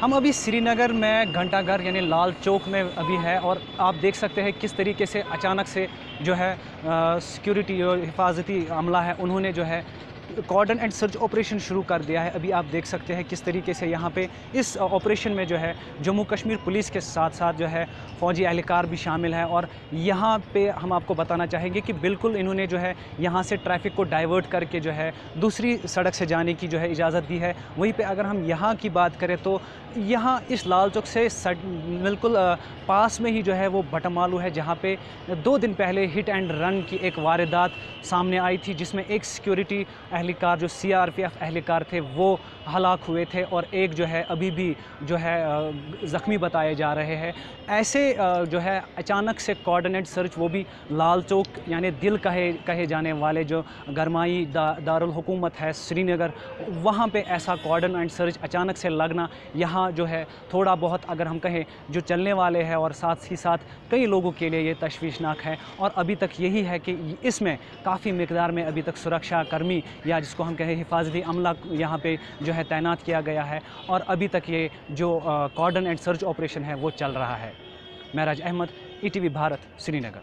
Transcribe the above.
हम अभी श्रीनगर में घंटाघर यानी लाल चौक में अभी है और आप देख सकते हैं किस तरीके से अचानक से जो है सिक्योरिटी और हिफाजती अमला है उन्होंने जो है कॉर्डन एंड सर्च ऑपरेशन शुरू कर दिया है। अभी आप देख सकते हैं किस तरीके से यहाँ पे इस ऑपरेशन में जो है जम्मू कश्मीर पुलिस के साथ साथ जो है फ़ौजी एहलकार भी शामिल है। और यहाँ पे हम आपको बताना चाहेंगे कि बिल्कुल इन्होंने जो है यहाँ से ट्रैफिक को डाइवर्ट करके जो है दूसरी सड़क से जाने की जो है इजाज़त दी है। वहीं पे अगर हम यहाँ की बात करें तो यहाँ इस लाल चौक से बिल्कुल पास में ही जो है वो बटमालू है, जहाँ पे 2 दिन पहले हिट एंड रन की एक वारदात सामने आई थी, जिसमें एक सिक्योरिटी एहलकार जो सीआरपीएफ एहलकार थे वो हलाक हुए थे और एक जो है अभी भी जो है ज़ख्मी बताए जा रहे हैं। ऐसे जो है अचानक से कोऑर्डिनेट सर्च, वो भी लाल चौक यानी दिल कहे जाने वाले जो गरमाई दारुल हुकूमत है श्रीनगर, वहाँ पे ऐसा कोऑर्डिनेट सर्च अचानक से लगना यहाँ जो है थोड़ा बहुत अगर हम कहें जो चलने वाले हैं और साथ ही साथ कई लोगों के लिए ये तशवीशनाक है। और अभी तक यही है कि इसमें काफ़ी मिकदार में अभी तक सुरक्षा कर्मी या जिसको हम कहें हिफाजती अमला यहाँ पे जो है तैनात किया गया है और अभी तक ये जो कॉर्डन एंड सर्च ऑपरेशन है वो चल रहा है। महराज अहमद, ईटीवी भारत, श्रीनगर।